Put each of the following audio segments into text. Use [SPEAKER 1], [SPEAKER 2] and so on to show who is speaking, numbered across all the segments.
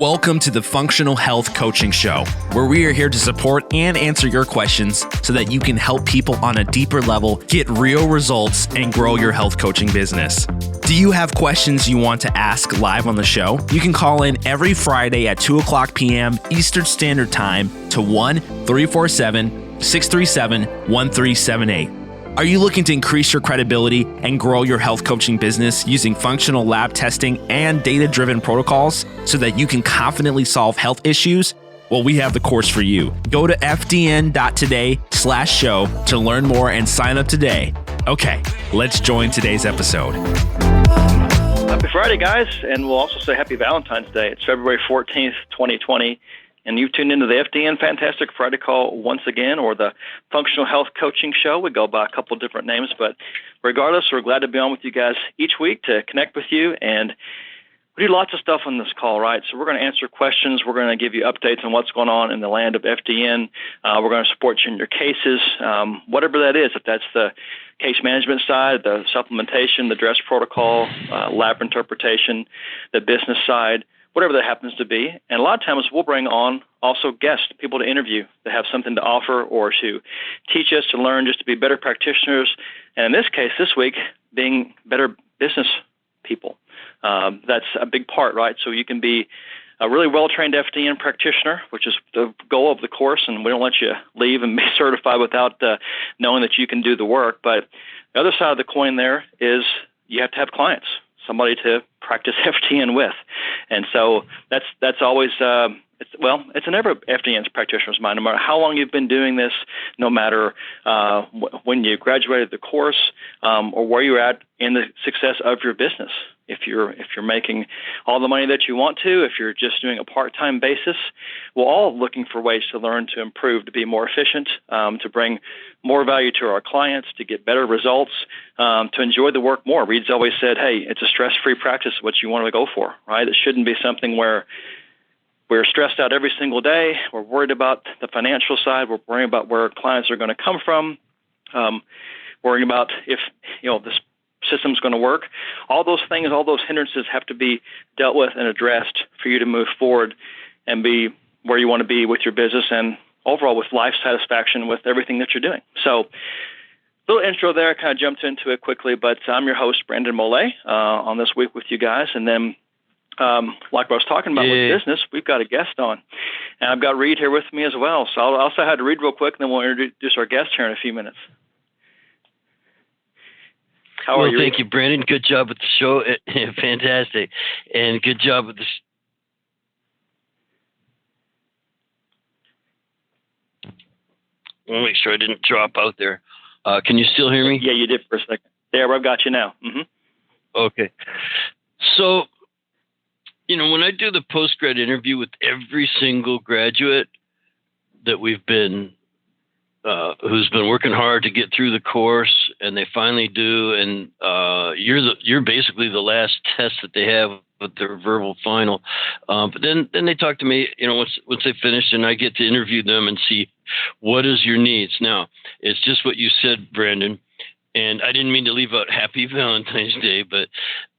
[SPEAKER 1] Welcome to the Functional Health Coaching Show, where we are here to support and answer your questions so that you can help people on a deeper level get real results and grow your health coaching business. Do you have questions you want to ask live on the show? You can call in every Friday at 2 o'clock p.m. Eastern Standard Time to 1-347-637-1378. Are you looking to increase your credibility and grow your health coaching business using functional lab testing and data-driven protocols so that you can confidently solve health issues? Well, we have the course for you. Go to fdn.today/show to learn more and sign up today. Okay, let's join today's episode.
[SPEAKER 2] Happy Friday, guys, and we'll also say Happy Valentine's Day. It's February 14th, 2020. And you've tuned into the FDN Fantastic Friday Call once again, or the Functional Health Coaching Show. We go by a couple of different names, but regardless, we're glad to be on with you guys each week to connect with you. And we do lots of stuff on this call, right? So we're going to answer questions. We're going to give you updates on what's going on in the land of FDN. We're going to support you in your cases, whatever that is, if that's the case management side, the supplementation, the dress protocol, lab interpretation, the business side, whatever that happens to be. And a lot of times we'll bring on also guests, people to interview that have something to offer or to teach us, to learn, just to be better practitioners. And in this case, this week, being better business people. That's a big part, right? So you can be a really well-trained FDN practitioner, which is the goal of the course, and we don't let you leave and be certified without knowing that you can do the work. But the other side of the coin there is you have to have clients, somebody to practice FDN with. And so that's always, it's in every FDN's practitioner's mind, no matter how long you've been doing this, no matter when you graduated the course or where you're at in the success of your business. If you're making all the money that you want to, if you're just doing a part-time basis, we're all looking for ways to learn, to improve, to be more efficient, to bring more value to our clients, to get better results, to enjoy the work more. Reed's always said, hey, it's a stress-free practice, what you want to go for, right? It shouldn't be something where we're stressed out every single day. We're worried about the financial side. We're worrying about where clients are going to come from, worrying about if, this system's going to work. All those things, all those hindrances have to be dealt with and addressed for you to move forward and be where you want to be with your business and overall with life satisfaction with everything that you're doing. So, little intro there, kind of jumped into it quickly, but I'm your host, Brandon Mollet, on this week with you guys. And then, like I was talking about with business, we've got a guest on. And I've got Reed here with me as well. So I'll say hi to Reed real quick, and then we'll introduce our guest here in a few minutes. How are you?
[SPEAKER 3] Thank you, Brandon. Good job with the show. Fantastic. And good job with the I want to make sure I didn't drop out there. Can you still hear me?
[SPEAKER 2] Yeah, you did for a second. There, I've got you now. Mm-hmm.
[SPEAKER 3] Okay. So, when I do the post-grad interview with every single graduate that we've been who's been working hard to get through the course, and they finally do, and you're basically the last test that they have with their verbal final. But then they talk to me, once they finish, and I get to interview them and see what is your needs. Now, it's just what you said, Brandon, and I didn't mean to leave out Happy Valentine's Day, but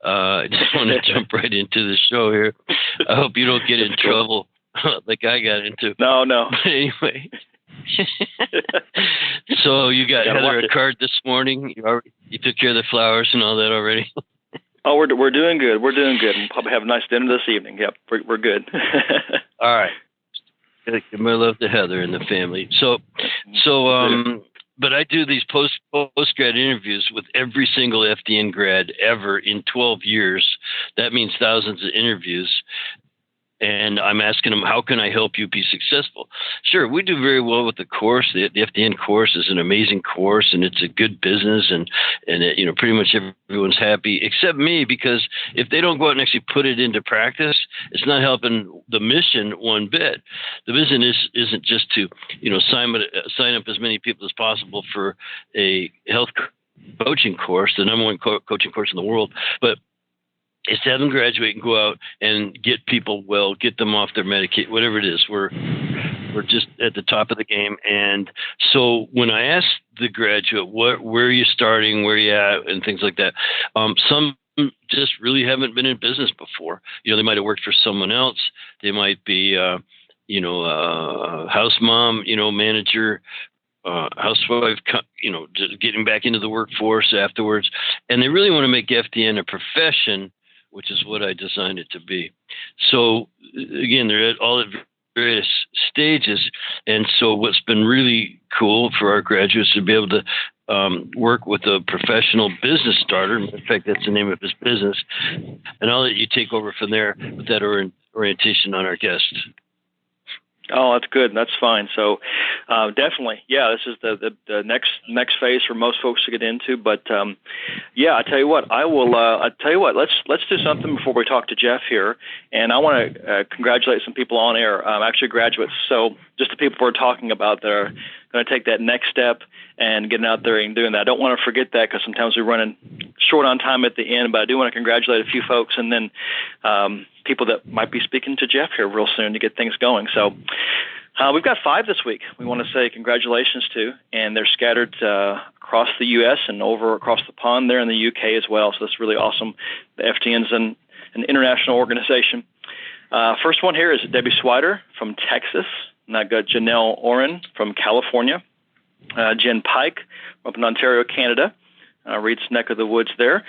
[SPEAKER 3] I just want to jump right into the show here. I hope you don't get in trouble like I got into.
[SPEAKER 2] No.
[SPEAKER 3] But anyway. So you got Heather a card this morning. You took care of the flowers and all that already.
[SPEAKER 2] Oh, we're doing good. We're doing good. We'll probably have a nice dinner this evening. Yep, we're good.
[SPEAKER 3] All right. Give my love to Heather and the family. So, but I do these post-grad interviews with every single FDN grad ever in 12 years. That means thousands of interviews. And I'm asking them, how can I help you be successful? Sure, we do very well with the course. The FDN course is an amazing course, and it's a good business, and it, pretty much everyone's happy except me, because if they don't go out and actually put it into practice, it's not helping the mission one bit. The mission isn't just to sign up as many people as possible for a health coaching course, the number one coaching course in the world, but is to have them graduate and go out and get people well, get them off their medication, whatever it is. We're just at the top of the game. And so when I ask the graduate, where are you starting, where are you at, and things like that, some just really haven't been in business before. They might have worked for someone else. They might be, a house mom, manager, housewife, just getting back into the workforce afterwards. And they really want to make FDN a profession, which is what I designed it to be. So again, they're at all at various stages. And so what's been really cool for our graduates to be able to work with a professional business starter. In fact, that's the name of his business. And I'll let you take over from there with that orientation on our guest.
[SPEAKER 2] Oh, that's good. That's fine. So, definitely, this is the next phase for most folks to get into. But I tell you what, Let's do something before we talk to Jeff here, and I want to congratulate some people on air. Actually, graduates. So, just the people we're talking about that are going to take that next step and getting out there and doing that. I don't want to forget that because sometimes we're running short on time at the end. But I do want to congratulate a few folks, and then people that might be speaking to Jeff here real soon to get things going. So we've got 5 this week we want to say congratulations to, and they're scattered across the U.S. and over across the pond there in the U.K. as well. So that's really awesome. The FDN's an international organization. First one here is Debbie Swider from Texas, and I've got Janelle Oren from California, Jen Pike up in Ontario, Canada, Reed's neck of the woods there,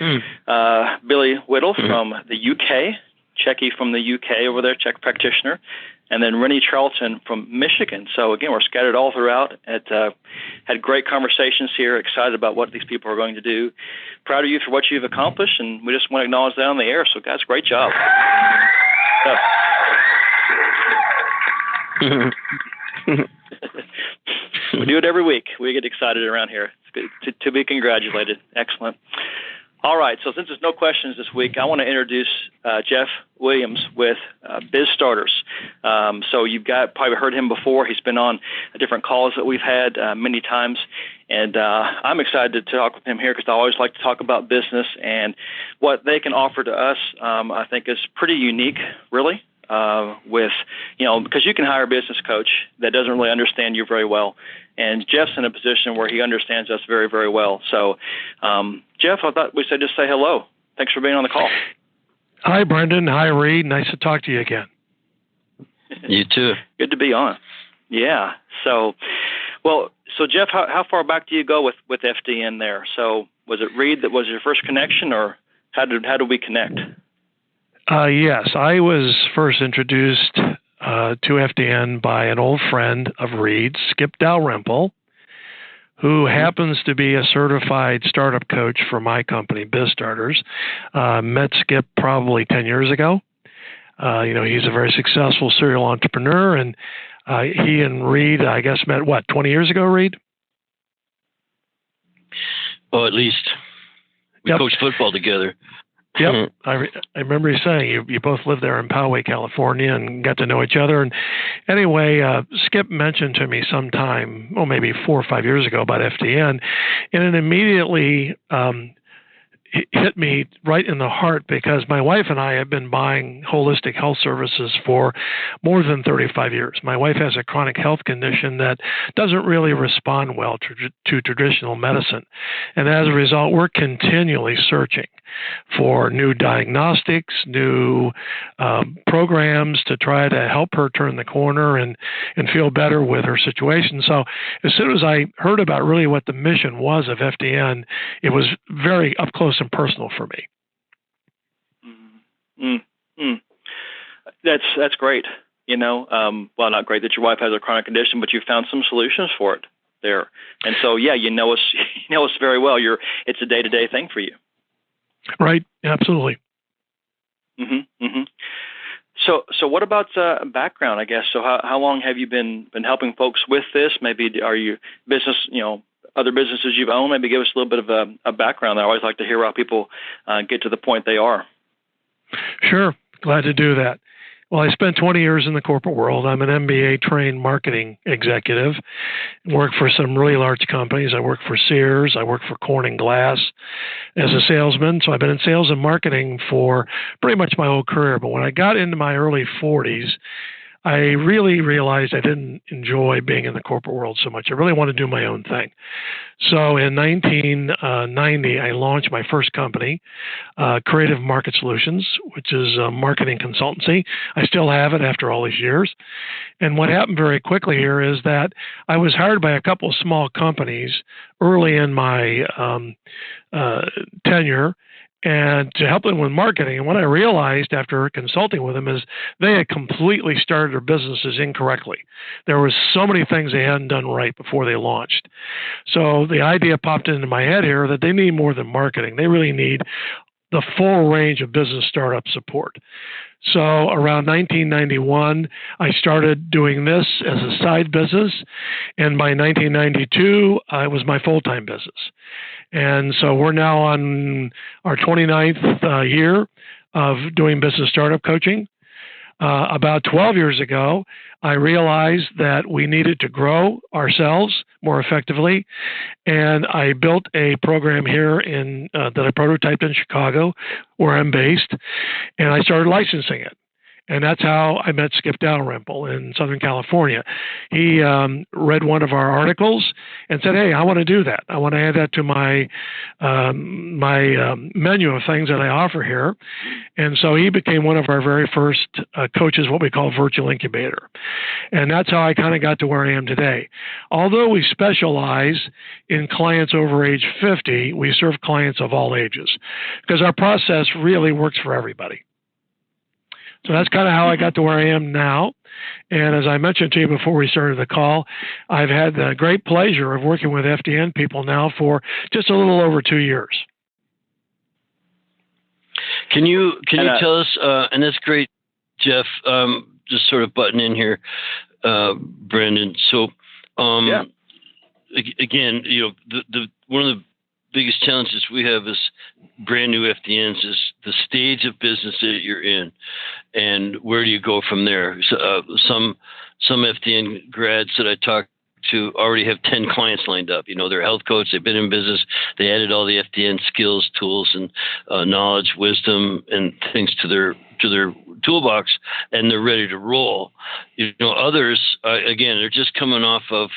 [SPEAKER 2] Billy Whittle from the UK, Cheki from the UK over there, Chek practitioner, and then Rennie Charlton from Michigan. So again, we're scattered all throughout. Had great conversations here, excited about what these people are going to do. Proud of you for what you've accomplished, and we just want to acknowledge that on the air. So guys, great job. We do it every week. We get excited around here. It's good to be congratulated. Excellent. All right, so since there's no questions this week, I want to introduce Jeff Williams with Biz Starters. So you've probably heard him before. He's been on different calls that we've had many times, and I'm excited to talk with him here because I always like to talk about business, and what they can offer to us I think is pretty unique, really. Because you can hire a business coach that doesn't really understand you very well. And Jeff's in a position where he understands us very, very well. So, Jeff, I thought we said just say hello. Thanks for being on the call.
[SPEAKER 4] Hi, Brendan. Hi, Reed. Nice to talk to you again.
[SPEAKER 3] You too.
[SPEAKER 2] Good to be on. Yeah. So Jeff, how far back do you go with FDN there? So was it Reed that was your first connection, or how did we connect?
[SPEAKER 4] Yes, I was first introduced to FDN by an old friend of Reed's, Skip Dalrymple, who happens to be a certified startup coach for my company, Biz Starters. Met Skip probably 10 years ago. He's a very successful serial entrepreneur, and he and Reed, I guess, met, 20 years ago, Reed?
[SPEAKER 3] Oh, at least. We coached football together.
[SPEAKER 4] Yep, I remember you saying you both lived there in Poway, California, and got to know each other. And anyway, Skip mentioned to me sometime, maybe 4 or 5 years ago, about FDN, and it immediately hit me right in the heart because my wife and I have been buying holistic health services for more than 35 years. My wife has a chronic health condition that doesn't really respond well to traditional medicine. And as a result, we're continually searching for new diagnostics, new programs to try to help her turn the corner and feel better with her situation. So as soon as I heard about really what the mission was of FDN, it was very up close and personal for me.
[SPEAKER 2] That's great. Not great that your wife has a chronic condition, but you found some solutions for it there. And so, you know us very well. It's a day-to-day thing for you.
[SPEAKER 4] Right. Absolutely.
[SPEAKER 2] So what about background, I guess? So how long have you been helping folks with this? Maybe are you business, other businesses you've owned? Maybe give us a little bit of a background. I always like to hear how people get to the point they are.
[SPEAKER 4] Sure. Glad to do that. Well, I spent 20 years in the corporate world. I'm an MBA-trained marketing executive. Worked for some really large companies. I worked for Sears. I worked for Corning Glass as a salesman. So I've been in sales and marketing for pretty much my whole career. But when I got into my early 40s, I really realized I didn't enjoy being in the corporate world so much. I really want to do my own thing. So in 1990, I launched my first company, Creative Market Solutions, which is a marketing consultancy. I still have it after all these years. And what happened very quickly here is that I was hired by a couple of small companies early in my tenure, and to help them with marketing. And what I realized after consulting with them is they had completely started their businesses incorrectly. There were so many things they hadn't done right before they launched. So the idea popped into my head here that they need more than marketing. They really need the full range of business startup support. So around 1991, I started doing this as a side business. And by 1992, it was my full-time business. And so we're now on our 29th year of doing business startup coaching. About 12 years ago, I realized that we needed to grow ourselves more effectively, and I built a program here that I prototyped in Chicago, where I'm based, and I started licensing it. And that's how I met Skip Dalrymple in Southern California. He read one of our articles and said, "Hey, I want to do that. I want to add that to my menu of things that I offer here." And so he became one of our very first coaches, what we call virtual incubator. And that's how I kind of got to where I am today. Although we specialize in clients over age 50, we serve clients of all ages because our process really works for everybody. So that's kind of how I got to where I am now. And as I mentioned to you before we started the call, I've had the great pleasure of working with FDN people now for just a little over 2 years.
[SPEAKER 3] Can you tell us, and that's great, Jeff, just sort of button in here, Brandon. So, again, the one of the biggest challenges we have as brand new FDNs is the stage of business that you're in, and where do you go from there? So, some FDN grads that I talked to already have 10 clients lined up. They're health coach. They've been in business. They added all the FDN skills, tools, and knowledge, wisdom, and things to their toolbox, and they're ready to roll. Others, again, they're just coming off of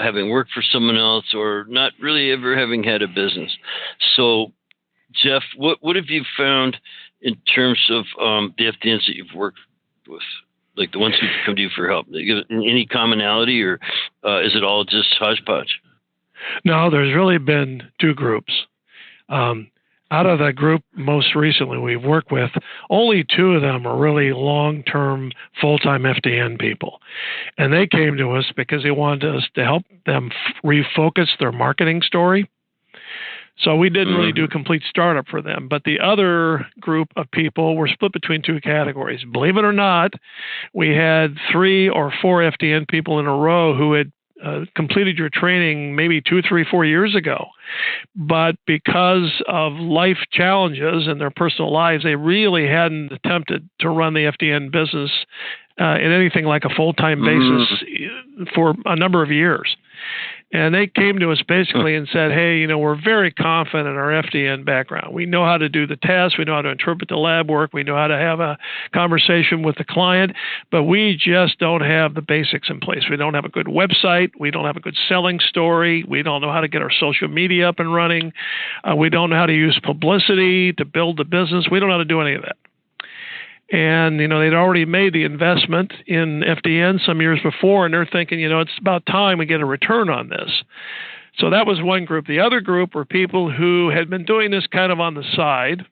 [SPEAKER 3] having worked for someone else or not really ever having had a business. So, Jeff, what have you found in terms of the FDNs that you've worked with, like the ones who come to you for help? Any commonality, or is it all just hodgepodge?
[SPEAKER 4] No, there's really been two groups. Out of that group most recently we've worked with, only two of them are really long-term full-time FDN people. And they came to us because they wanted us to help them refocus their marketing story. So we didn't really do a complete startup for them. But the other group of people were split between two categories. Believe it or not, we had 3 or 4 FDN people in a row who had completed your training maybe 2, 3, 4 years ago. But because of life challenges in their personal lives, they really hadn't attempted to run the FDN business in anything like a full-time basis for a number of years. And they came to us basically and said, hey, we're very confident in our FDN background. We know how to do the tests. We know how to interpret the lab work. We know how to have a conversation with the client, but we just don't have the basics in place. We don't have a good website. We don't have a good selling story. We don't know how to get our social media up and running. We don't know how to use publicity to build the business. We don't know how to do any of that. And, they'd already made the investment in FDN some years before, and they're thinking, it's about time we get a return on this. So that was one group. The other group were people who had been doing this kind of on the side,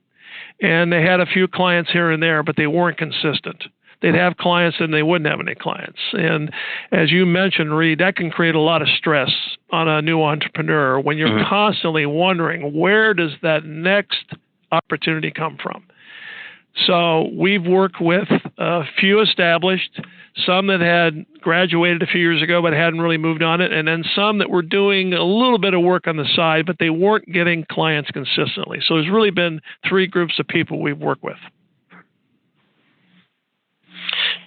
[SPEAKER 4] and they had a few clients here and there, but they weren't consistent. They'd have clients and they wouldn't have any clients. And as you mentioned, Reed, that can create a lot of stress on a new entrepreneur when you're constantly wondering, where does that next opportunity come from? So we've worked with a few established, some that had graduated a few years ago but hadn't really moved on it, and then some that were doing a little bit of work on the side, but they weren't getting clients consistently. So there's really been 3 groups of people we've worked with.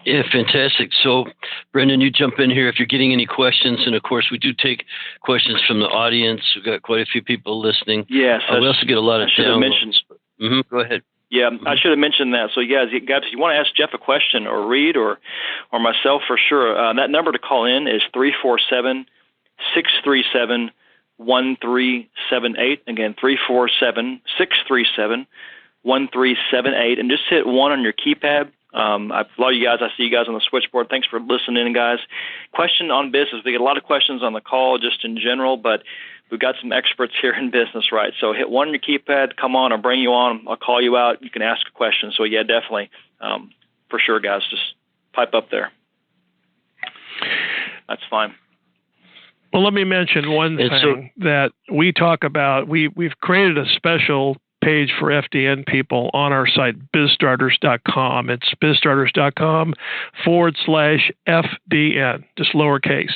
[SPEAKER 3] Yeah, fantastic. So, Brendan, you jump in here if you're getting any questions. And, of course, we do take questions from the audience. We've got quite a few people listening.
[SPEAKER 2] Yes.
[SPEAKER 3] We also get a lot of downloads. Go ahead.
[SPEAKER 2] Yeah, I should have mentioned that. So, guys, if you want to ask Jeff a question or Reed or or myself for sure. That number to call in is 347-637-1378. Again, 347-637-1378. And just hit 1 on your keypad. A lot of you guys, I see you guys on the switchboard. Thanks for listening, guys. Question on business. We get a lot of questions on the call just in general, but we've got some experts here in business, right? So hit 1 on your keypad. Come on, I'll bring you on. I'll call you out. You can ask a question. So, yeah, definitely. For sure, guys. Just pipe up there. That's fine.
[SPEAKER 4] Well, let me mention one thing that we talk about. We've created a special page for FDN people on our site, bizstarters.com. It's bizstarters.com/FDN, just lowercase.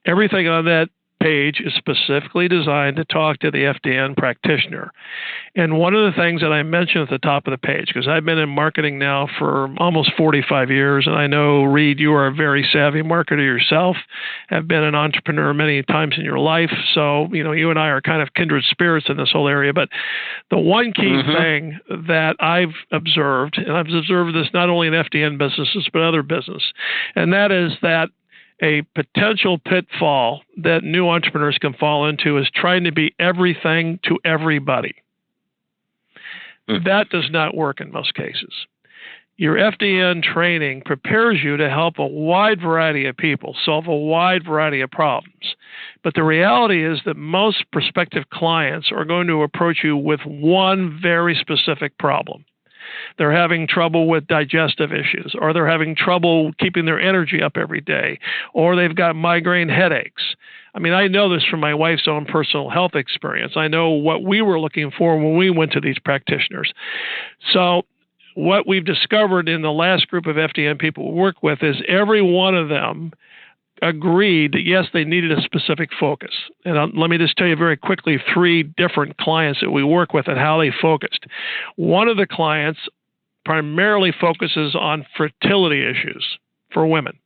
[SPEAKER 4] Everything on that page is specifically designed to talk to the FDN practitioner. And one of the things that I mentioned at the top of the page, because I've been in marketing now for almost 45 years, and I know, Reed, you are a very savvy marketer yourself, have been an entrepreneur many times in your life. So, you and I are kind of kindred spirits in this whole area. But the one key thing that I've observed, and I've observed this not only in FDN businesses, but other business, and that is that a potential pitfall that new entrepreneurs can fall into is trying to be everything to everybody. That does not work in most cases. Your FDN training prepares you to help a wide variety of people solve a wide variety of problems. But the reality is that most prospective clients are going to approach you with one very specific problem. They're having trouble with digestive issues, or they're having trouble keeping their energy up every day, or they've got migraine headaches. I mean, I know this from my wife's own personal health experience. I know what we were looking for when we went to these practitioners. So what we've discovered in the last group of FDN people we work with is every one of them agreed that, yes, they needed a specific focus. And let me just tell you very quickly 3 different clients that we work with and how they focused. One of the clients primarily focuses on fertility issues for women.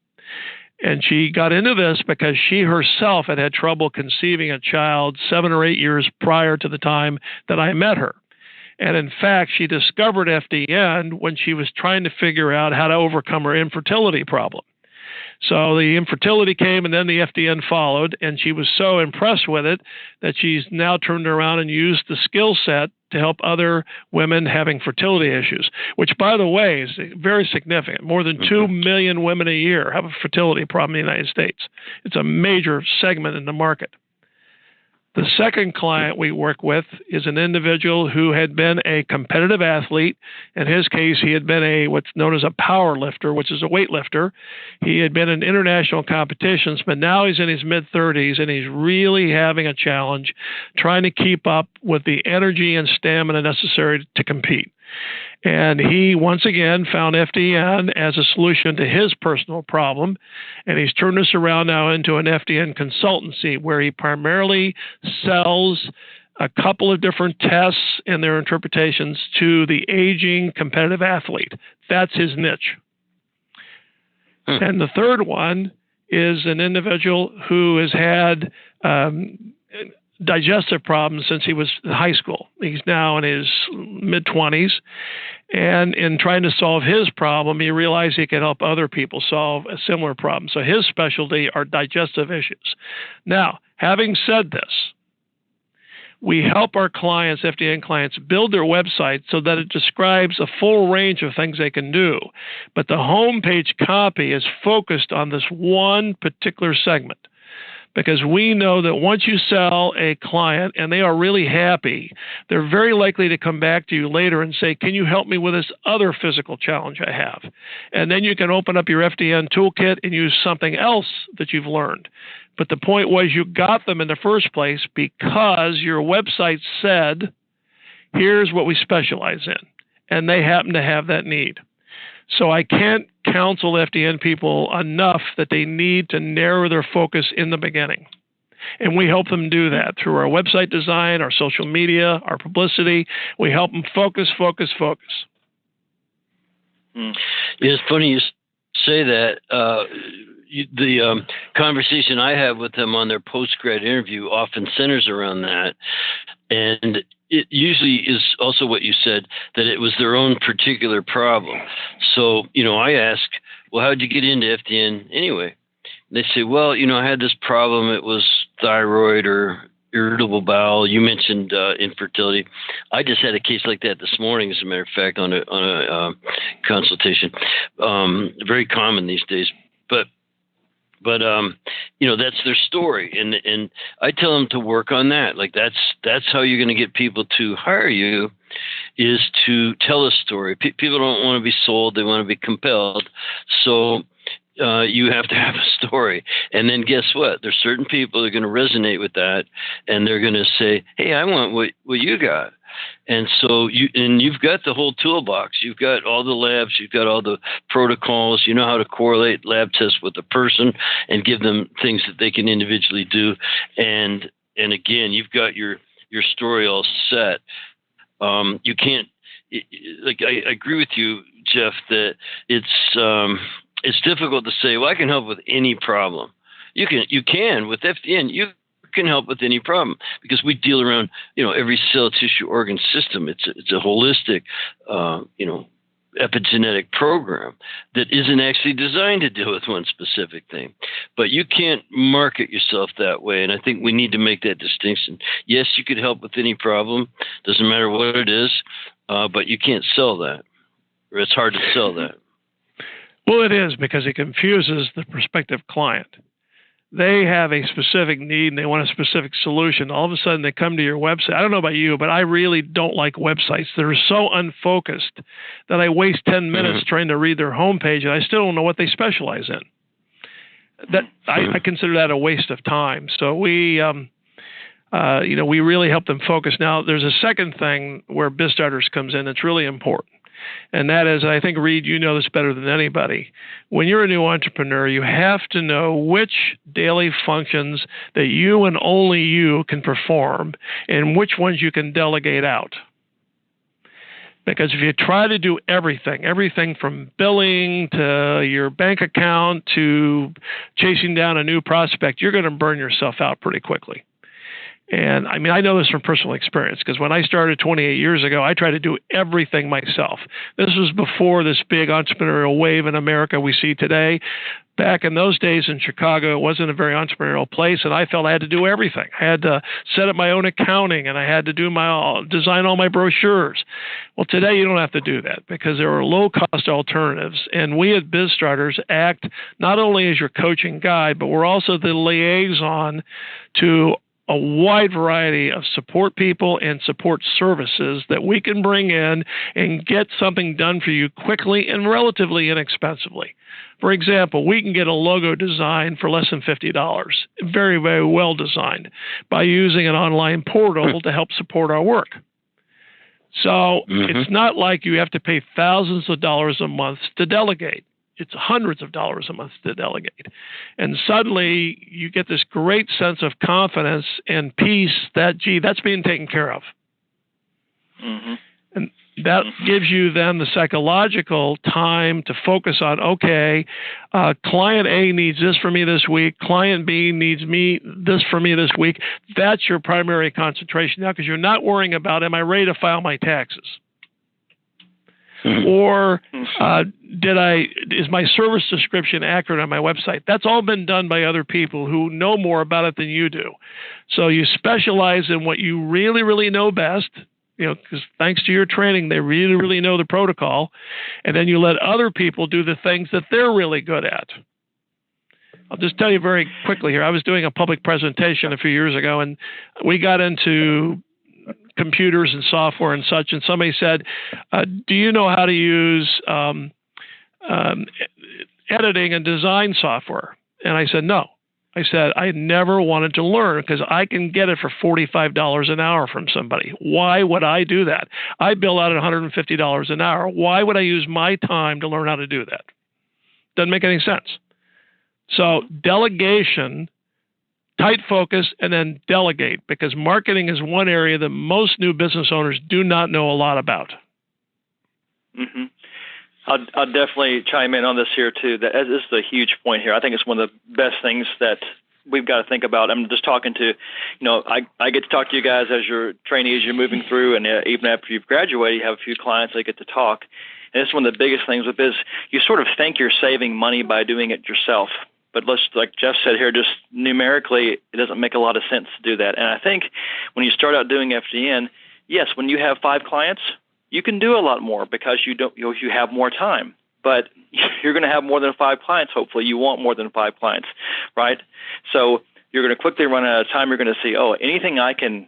[SPEAKER 4] And she got into this because she herself had trouble conceiving a child 7 or 8 years prior to the time that I met her. And in fact, she discovered FDN when she was trying to figure out how to overcome her infertility problem. So the infertility came, and then the FDN followed, and she was so impressed with it that she's now turned around and used the skill set to help other women having fertility issues, which, by the way, is very significant. More than 2 million women a year have a fertility problem in the United States. It's a major segment in the market. The second client we work with is an individual who had been a competitive athlete. In his case, he had been what's known as a power lifter, which is a weightlifter. He had been in international competitions, but now he's in his mid-30s, and he's really having a challenge trying to keep up with the energy and stamina necessary to compete. And he, once again, found FDN as a solution to his personal problem. And he's turned this around now into an FDN consultancy where he primarily sells a couple of different tests and their interpretations to the aging competitive athlete. That's his niche. And the third one is an individual who has had digestive problems since he was in high school. He's now in his mid-20s, and in trying to solve his problem, he realized he could help other people solve a similar problem. So his specialty are digestive issues. Now, having said this, we help our clients, FDN clients, build their website so that it describes a full range of things they can do. But the homepage copy is focused on this one particular segment. Because we know that once you sell a client and they are really happy, they're very likely to come back to you later and say, can you help me with this other physical challenge I have? And then you can open up your FDN toolkit and use something else that you've learned. But the point was you got them in the first place because your website said, here's what we specialize in. And they happen to have that need. So I can't counsel FDN people enough that they need to narrow their focus in the beginning. And we help them do that through our website design, our social media, our publicity. We help them focus.
[SPEAKER 3] It's funny you say that. The conversation I have with them on their post-grad interview often centers around that. And it usually is also what you said, that it was their own particular problem. So, I ask well, how'd you get into FDN anyway? And they say, well, I had this problem. It was thyroid or irritable bowel. You mentioned infertility. I just had a case like that this morning, as a matter of fact, on a consultation. Very common these days, but that's their story, and I tell them to work on that. Like that's how you're going to get people to hire you, is to tell a story. People don't want to be sold; they want to be compelled. So you have to have a story, and then guess what? There's certain people that are going to resonate with that, and they're going to say, "Hey, I want what you got." And so you've got the whole toolbox. You've got all the labs. You've got all the protocols. You know how to correlate lab tests with the person and give them things that they can individually do. And again, you've got your story all set. You can't, I agree with you, Jeff, that it's difficult to say, well, I can help with any problem. You can with FDN. You can help with any problem, because we deal around, every cell, tissue, organ, system. It's a holistic, epigenetic program that isn't actually designed to deal with one specific thing. But you can't market yourself that way, and I think we need to make that distinction. Yes, you could help with any problem. Doesn't matter what it is, but you can't sell that, or it's hard to sell that.
[SPEAKER 4] Well, it is, because it confuses the prospective client. They have a specific need and they want a specific solution. All of a sudden, they come to your website. I don't know about you, but I really don't like websites that are so unfocused that I waste 10 minutes trying to read their homepage, and I still don't know what they specialize in. That I consider that a waste of time. So we really help them focus. Now, there's a second thing where BizStarters comes in that's really important. And that is, I think, Reed, you know this better than anybody. When you're a new entrepreneur, you have to know which daily functions that you and only you can perform and which ones you can delegate out. Because if you try to do everything from billing to your bank account to chasing down a new prospect, you're going to burn yourself out pretty quickly. And I know this from personal experience, because when I started 28 years ago, I tried to do everything myself. This was before this big entrepreneurial wave in America we see today. Back in those days in Chicago, it wasn't a very entrepreneurial place, and I felt I had to do everything. I had to set up my own accounting, and I had to design all my brochures. Well, today you don't have to do that, because there are low-cost alternatives, and we at BizStarters act not only as your coaching guide, but we're also the liaison to a wide variety of support people and support services that we can bring in and get something done for you quickly and relatively inexpensively. For example, we can get a logo design for less than $50, very, very well designed, by using an online portal to help support our work. So it's not like you have to pay thousands of dollars a month to delegate. It's hundreds of dollars a month to delegate. And suddenly you get this great sense of confidence and peace that, that's being taken care of. And that gives you then the psychological time to focus on, okay, client A needs this for me this week. Client B needs this for me this week. That's your primary concentration now, because you're not worrying about, am I ready to file my taxes? Or is my service description accurate on my website? That's all been done by other people who know more about it than you do. So you specialize in what you really, really know best, because thanks to your training, they really, really know the protocol. And then you let other people do the things that they're really good at. I'll just tell you very quickly here. I was doing a public presentation a few years ago, and we got into computers and software and such, and somebody said, do you know how to use editing and design software? And I said, no. I said, I never wanted to learn, because I can get it for $45 an hour from somebody. Why would I do that? I bill out at $150 an hour. Why would I use my time to learn how to do that? Doesn't make any sense. So delegation, tight focus, and then delegate, because marketing is one area that most new business owners do not know a lot about.
[SPEAKER 2] I'll definitely chime in on this here too. This is a huge point here. I think it's one of the best things that we've got to think about. I'm just talking to, I get to talk to you guys as your trainees, you're moving through, and even after you've graduated, you have a few clients that get to talk. And it's one of the biggest things with this. You sort of think you're saving money by doing it yourself. But like Jeff said here, just numerically, it doesn't make a lot of sense to do that. And I think when you start out doing FDN, yes, when you have 5 clients, you can do a lot more because you have more time. But you're going to have more than 5 clients. Hopefully, you want more than 5 clients, right? So you're going to quickly run out of time. You're going to see, anything I can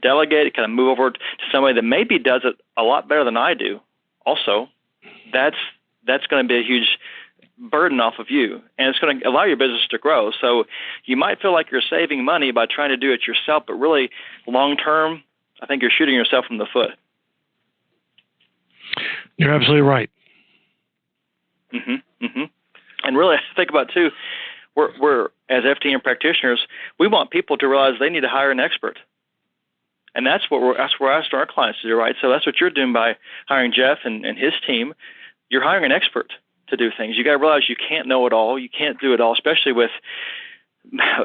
[SPEAKER 2] delegate, kind of move over to somebody that maybe does it a lot better than I do. Also, that's going to be a huge burden off of you, and it's going to allow your business to grow. So you might feel like you're saving money by trying to do it yourself, but really, long term, I think you're shooting yourself in the foot.
[SPEAKER 4] You're absolutely right.
[SPEAKER 2] And really, think about too, we're as FDN practitioners, we want people to realize they need to hire an expert, and that's what we're asking our clients to do, right? So that's what you're doing by hiring Jeff and his team. You're hiring an expert to do things. You got to realize you can't know it all. You can't do it all, especially with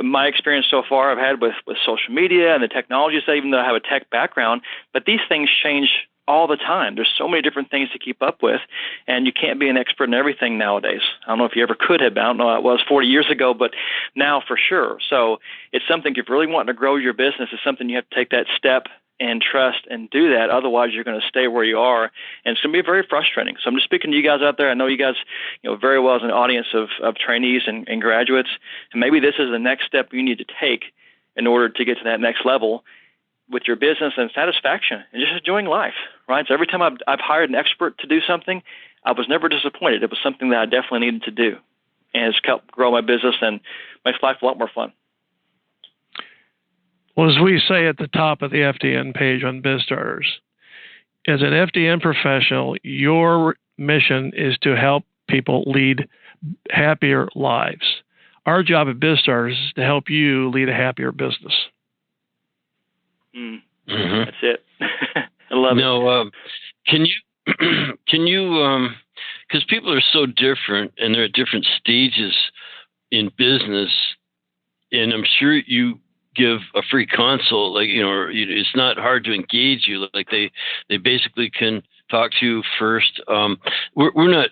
[SPEAKER 2] my experience so far I've had with social media and the technologies, even though I have a tech background. But these things change all the time. There's so many different things to keep up with, and you can't be an expert in everything nowadays. I don't know if you ever could have been. I don't know how it was 40 years ago, but now for sure. So it's something, if you really want to grow your business, it's something you have to take that step and trust and do that. Otherwise, you're going to stay where you are, and it's going to be very frustrating. So I'm just speaking to you guys out there. I know you guys, very well as an audience of trainees and graduates, and maybe this is the next step you need to take in order to get to that next level with your business and satisfaction and just enjoying life, right? So every time I've hired an expert to do something, I was never disappointed. It was something that I definitely needed to do, and it's helped grow my business and makes life a lot more fun.
[SPEAKER 4] Well, as we say at the top of the FDN page on BizStarters, as an FDN professional, your mission is to help people lead happier lives. Our job at BizStarters is to help you lead a happier business.
[SPEAKER 2] That's it. I love it.
[SPEAKER 3] No, can you, because people are so different and they're at different stages in business, and I'm sure you give a free consult, it's not hard to engage you. Like they basically can talk to you first. We're not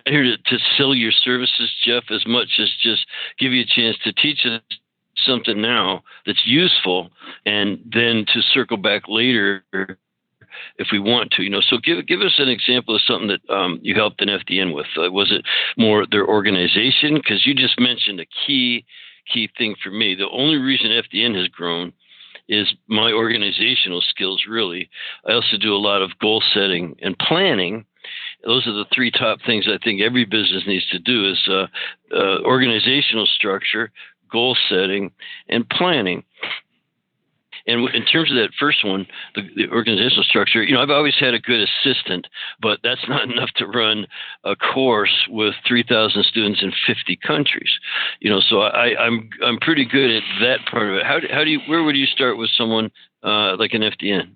[SPEAKER 3] here to sell your services, Jeff, as much as just give you a chance to teach us something now that's useful, and then to circle back later if we want to. So give us an example of something that you helped an FDN with. Was it more their organization? Because you just mentioned a key thing for me. The only reason FDN has grown is my organizational skills, really. I also do a lot of goal setting and planning. Those are the 3 top things I think every business needs to do is organizational structure, goal setting, and planning. And in terms of that first one, the organizational structure, I've always had a good assistant, but that's not enough to run a course with 3,000 students in 50 countries. So I'm pretty good at that part of it. Where would you start with someone like an FDN?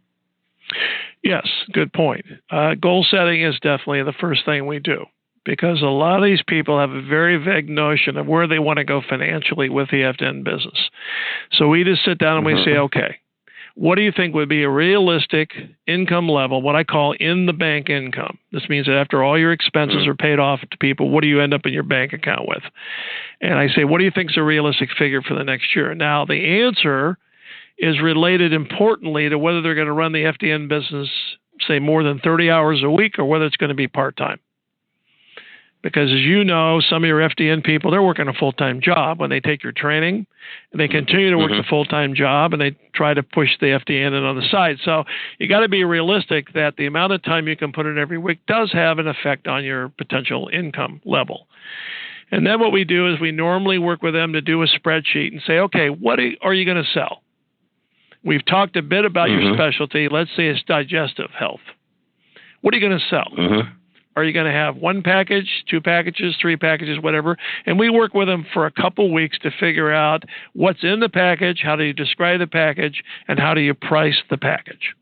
[SPEAKER 4] Yes, good point. Goal setting is definitely the first thing we do, because a lot of these people have a very vague notion of where they want to go financially with the FDN business. So we just sit down and we say, okay, what do you think would be a realistic income level, what I call in the bank income? This means that after all your expenses are paid off to people, what do you end up in your bank account with? And I say, what do you think is a realistic figure for the next year? Now, the answer is related importantly to whether they're going to run the FDN business, say, more than 30 hours a week, or whether it's going to be part-time. Because as you know, some of your FDN people, they're working a full-time job when they take your training, and they continue to work the full-time job, and they try to push the FDN in on the side. So you got to be realistic that the amount of time you can put in every week does have an effect on your potential income level. And then what we do is we normally work with them to do a spreadsheet and say, okay, what are you going to sell? We've talked a bit about your specialty. Let's say it's digestive health. What are you going to sell? Are you going to have 1 package, 2 packages, 3 packages, whatever? And we work with them for a couple weeks to figure out what's in the package, how do you describe the package, and how do you price the package.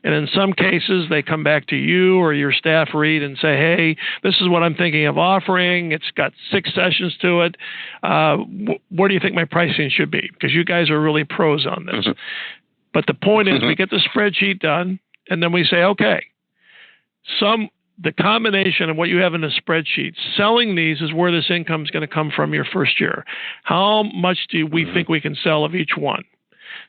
[SPEAKER 4] And in some cases, they come back to you or your staff read and say, hey, this is what I'm thinking of offering. It's got 6 sessions to it. Where do you think my pricing should be? Because you guys are really pros on this. But the point is we get the spreadsheet done, and then we say, okay, the combination of what you have in the spreadsheet, selling these is where this income is going to come from your first year. How much do we think we can sell of each one?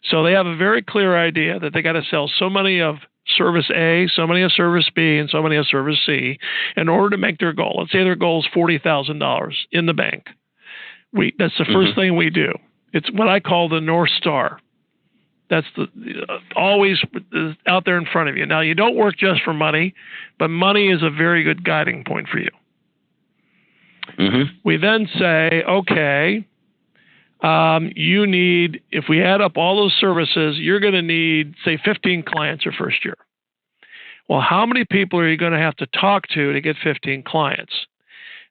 [SPEAKER 4] So they have a very clear idea that they got to sell so many of service A, so many of service B, and so many of service C in order to make their goal. Let's say their goal is $40,000 in the bank. That's the first thing we do. It's what I call the North Star. That's always out there in front of you. Now, you don't work just for money, but money is a very good guiding point for you. We then say, okay, you need, if we add up all those services, you're going to need, say, 15 clients your first year. Well, how many people are you going to have to talk to get 15 clients?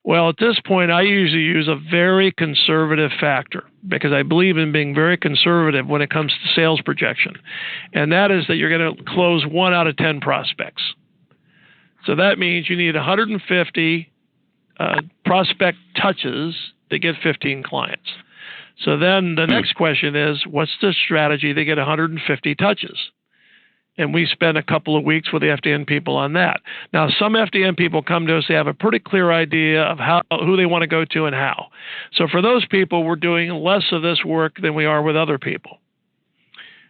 [SPEAKER 4] Well, at this point, I usually use a very conservative factor because I believe in being very conservative when it comes to sales projection. And that is that you're going to close 1 out of 10 prospects. So that means you need 150 prospect touches to get 15 clients. So then the next question is, what's the strategy to get 150 touches? And we spend a couple of weeks with the FDN people on that. Now, some FDN people come to us, they have a pretty clear idea of who they want to go to and how. So for those people, we're doing less of this work than we are with other people.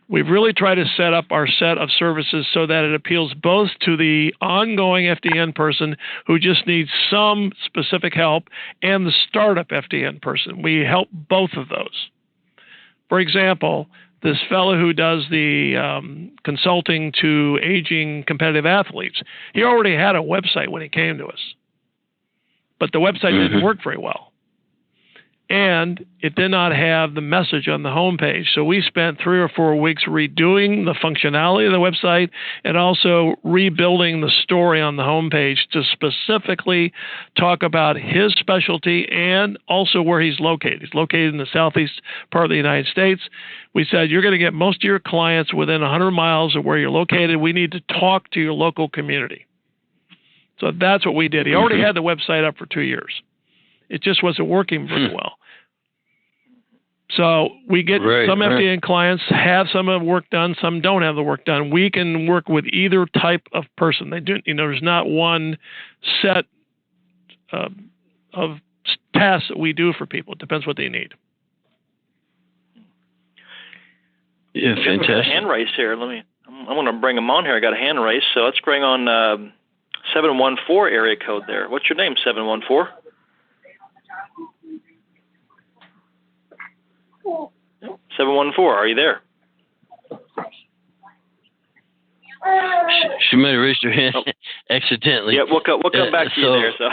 [SPEAKER 4] We've really tried to set up our set of services so that it appeals both to the ongoing FDN person who just needs some specific help and the startup FDN person. We help both of those. For example, this fellow who does the consulting to aging competitive athletes, he already had a website when he came to us, but the website didn't work very well. And it did not have the message on the homepage. So we spent 3 or 4 weeks redoing the functionality of the website and also rebuilding the story on the homepage to specifically talk about his specialty and also where he's located. He's located in the southeast part of the United States. We said, you're going to get most of your clients within 100 miles of where you're located. We need to talk to your local community. So that's what we did. He already had the website up for 2 years. It just wasn't working very well. So we get some FDN clients have some of the work done, some don't have the work done. We can work with either type of person. They do, there's not one set of tasks that we do for people. It depends what they need.
[SPEAKER 3] Yeah, fantastic.
[SPEAKER 2] A hand raise here. I want to bring them on here. I got a hand raise, so let's bring on 714 area code there. What's your name, 714? 714, are you there?
[SPEAKER 3] She might have raised her hand accidentally.
[SPEAKER 2] Yeah, we'll come back to you there, so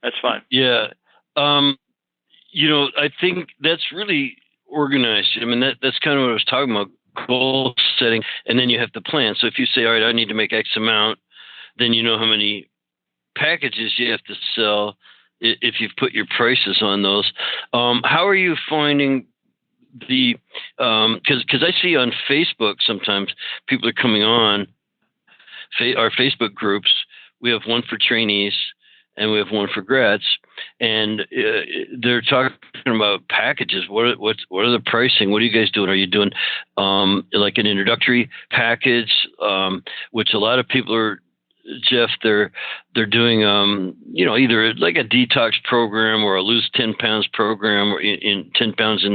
[SPEAKER 2] that's fine.
[SPEAKER 3] Yeah. I think that's really organized. I mean, that's kind of what I was talking about, goal setting, and then you have to plan. So if you say, all right, I need to make X amount, then you know how many packages you have to sell if you've put your prices on those. How are you finding the because I see on Facebook sometimes people are coming on our Facebook groups. We have one for trainees and we have one for grads, and they're talking about packages. What are the pricing? What are you guys doing? Are you doing like an introductory package, which a lot of people are, Jeff, they're doing either like a detox program or a lose 10 pounds program, or in 10 pounds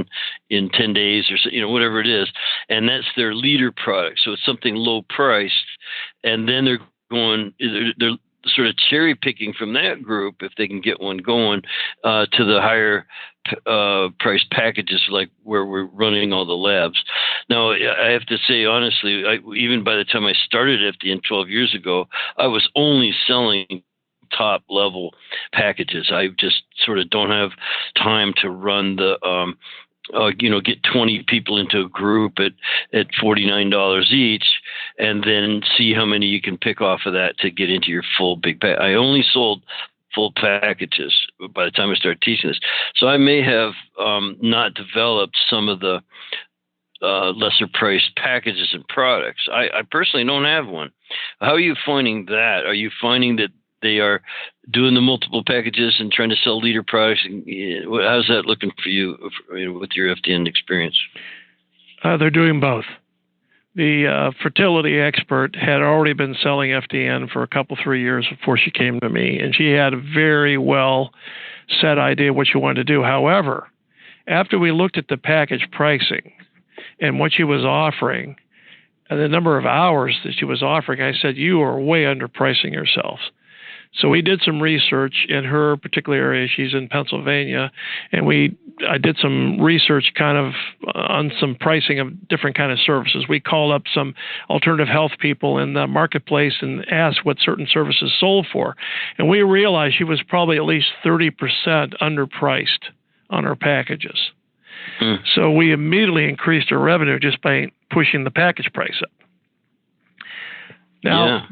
[SPEAKER 3] in 10 days, or whatever it is, and that's their leader product. So it's something low priced, and then they're sort of cherry picking from that group if they can get one going to the higher priced packages, like where we're running all the labs. Now, I have to say, honestly, even by the time I started FDN 12 years ago, I was only selling top level packages. I just sort of don't have time to run the, get 20 people into a group at $49 each, and then see how many you can pick off of that to get into your full big pack. I only sold full packages by the time I started teaching this. So I may have not developed some of the lesser priced packages and products. I personally don't have one. How are you finding that? Are you finding that they are doing the multiple packages and trying to sell leader products? How's that looking for you with your FDN experience?
[SPEAKER 4] They're doing both. the fertility expert had already been selling FDN for a couple, 3 years before she came to me, and she had a very well set idea what she wanted to do. However, after we looked at the package pricing and what she was offering, and the number of hours that she was offering, I said, you are way underpricing yourselves. So we did some research in her particular area. She's in Pennsylvania, and I did some research kind of on some pricing of different kind of services. We called up some alternative health people in the marketplace and asked what certain services sold for. And we realized she was probably at least 30% underpriced on her packages. So we immediately increased her revenue just by pushing the package price up. Now,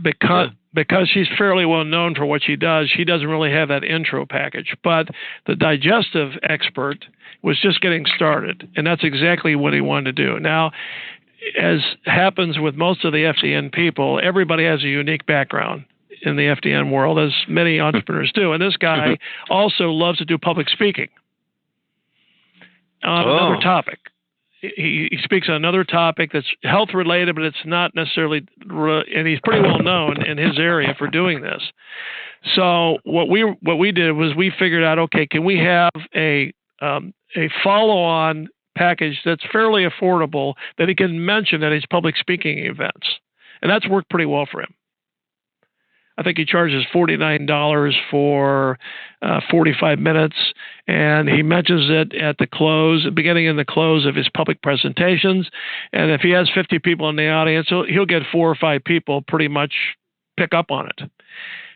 [SPEAKER 4] because she's fairly well known for what she doesn't really have that intro package. But the digestive expert was just getting started, and that's exactly what he wanted to do. Now, as happens with most of the FDN people, everybody has a unique background in the FDN world, as many entrepreneurs do. And this guy also loves to do public speaking on another topic. He speaks on another topic that's health related, but it's not necessarily, and he's pretty well known in his area for doing this. So what we did was we figured out, okay, can we have a follow-on package that's fairly affordable that he can mention at his public speaking events, and that's worked pretty well for him. I think he charges $49 for 45 minutes, and he mentions it at the beginning and the close of his public presentations. And if he has 50 people in the audience, he'll get 4 or 5 people pretty much pick up on it.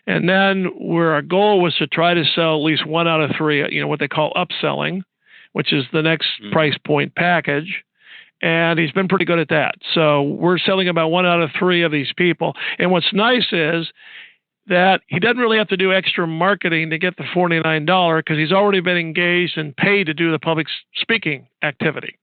[SPEAKER 4] And then where our goal was to try to sell at least 1 out of 3, what they call upselling, which is the next price point package. And he's been pretty good at that. So we're selling about 1 out of 3 of these people. And what's nice is that he doesn't really have to do extra marketing to get the $49 because he's already been engaged and paid to do the public speaking activity.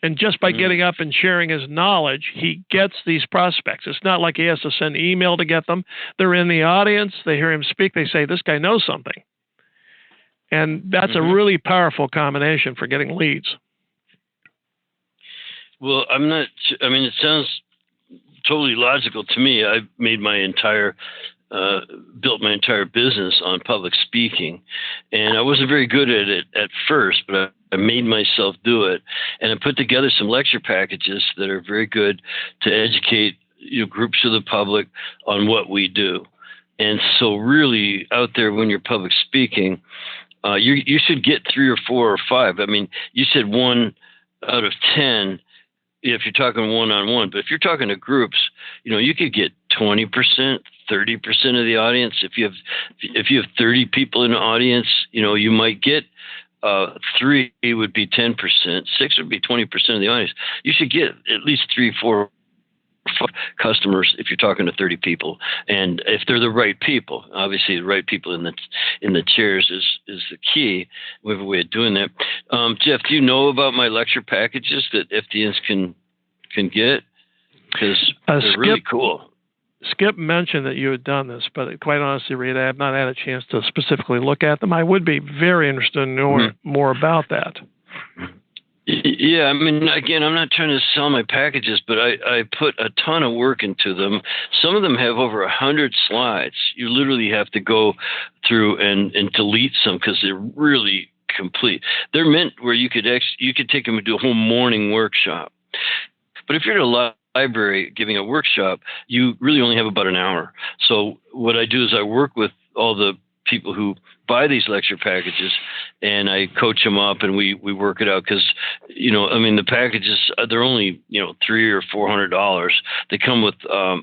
[SPEAKER 4] And just by getting up and sharing his knowledge, he gets these prospects. It's not like he has to send email to get them. They're in the audience. They hear him speak. They say, this guy knows something. And that's a really powerful combination for getting leads.
[SPEAKER 3] Well, it sounds totally logical to me. I made built my entire business on public speaking, and I wasn't very good at it at first, but I made myself do it, and I put together some lecture packages that are very good to educate groups of the public on what we do. And so really out there when you're public speaking, you should get 3 or 4 or 5. I mean, you said 1 out of 10 if you're talking one-on-one, but if you're talking to groups, you could get 20%, 30% of the audience. If you have 30 people in the audience, you might get 3 would be 10%, 6 would be 20% of the audience. You should get at least 3, 4 customers if you're talking to 30 people, and if they're the right people. Obviously, the right people in the chairs is the key. We have a way of doing that. Jeff, do you know about my lecture packages that FDNs can get? Because they're really cool.
[SPEAKER 4] Skip mentioned that you had done this, but quite honestly, Reed, I have not had a chance to specifically look at them. I would be very interested in knowing more about that.
[SPEAKER 3] Yeah, again, I'm not trying to sell my packages, but I put a ton of work into them. Some of them have over 100 slides. You literally have to go through and delete some because they're really complete. They're meant where you could take them and do a whole morning workshop. But if you're at a library giving a workshop, you really only have about an hour. So what I do is I work with all the people who buy these lecture packages, and I coach them up, and we work it out because, the packages, they're only, $300 or $400. They come with up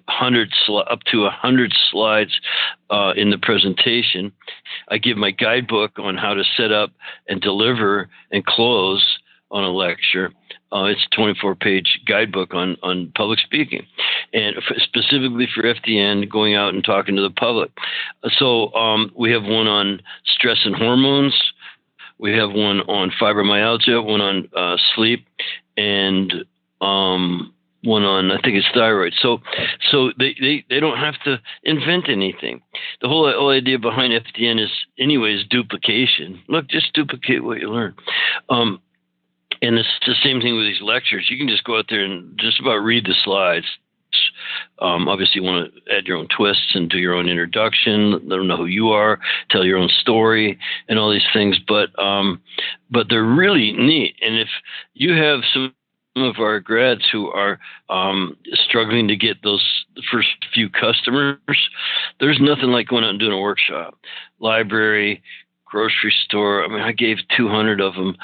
[SPEAKER 3] to 100 slides in the presentation. I give my guidebook on how to set up and deliver and close on a lecture. It's a 24-page guidebook on public speaking, and specifically for FDN, going out and talking to the public. So we have one on stress and hormones. We have one on fibromyalgia, one on sleep, and one on, I think it's thyroid. So they don't have to invent anything. The whole idea behind FDN is duplication. Look, just duplicate what you learn. And it's the same thing with these lectures. You can just go out there and just about read the slides. Obviously, you want to add your own twists and do your own introduction, let them know who you are, tell your own story, and all these things. But they're really neat. And if you have some of our grads who are struggling to get those first few customers, there's nothing like going out and doing a workshop. Library, grocery store. I mean, I gave 200 of them,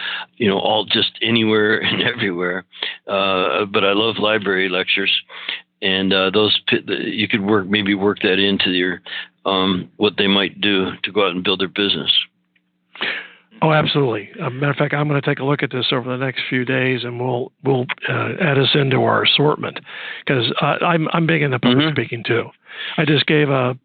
[SPEAKER 3] all just anywhere and everywhere. But I love library lectures. And those you could work that into your what they might do to go out and build their business.
[SPEAKER 4] Oh, absolutely. Matter of fact, I'm going to take a look at this over the next few days, and we'll add us into our assortment, because I'm big into public speaking too. I just gave a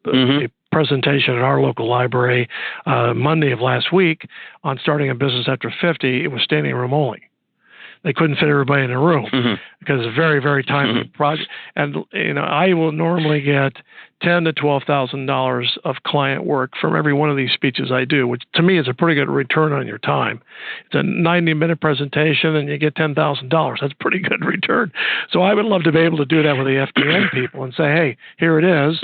[SPEAKER 4] presentation at our local library Monday of last week on starting a business after 50. It was standing room only. They couldn't fit everybody in a room because it's a very, very timely project. And I will normally get $10,000 to $12,000 of client work from every one of these speeches I do, which to me is a pretty good return on your time. It's a 90-minute presentation, and you get $10,000. That's a pretty good return. So I would love to be able to do that with the FDN people and say, hey, here it is.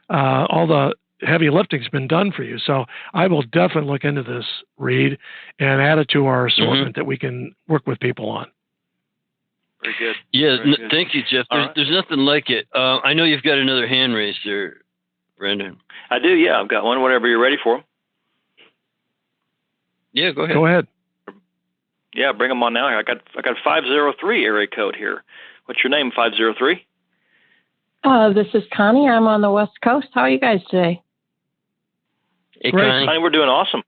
[SPEAKER 4] All the heavy lifting's been done for you. So I will definitely look into this, Reed, and add it to our assortment that we can work with people on.
[SPEAKER 2] Very good.
[SPEAKER 3] Yeah,
[SPEAKER 2] Very good.
[SPEAKER 3] Thank you, Jeff. There's nothing like it. I know you've got another hand raised there, Brandon.
[SPEAKER 2] I do, yeah. I've got one whenever you're ready for them.
[SPEAKER 3] Yeah, go ahead.
[SPEAKER 4] Go ahead.
[SPEAKER 2] Yeah, bring them on now. I got 503 area code here. What's your name, 503?
[SPEAKER 5] This is Connie. I'm on the West Coast. How are you guys today?
[SPEAKER 3] Hey,
[SPEAKER 2] Connie, we're doing awesome.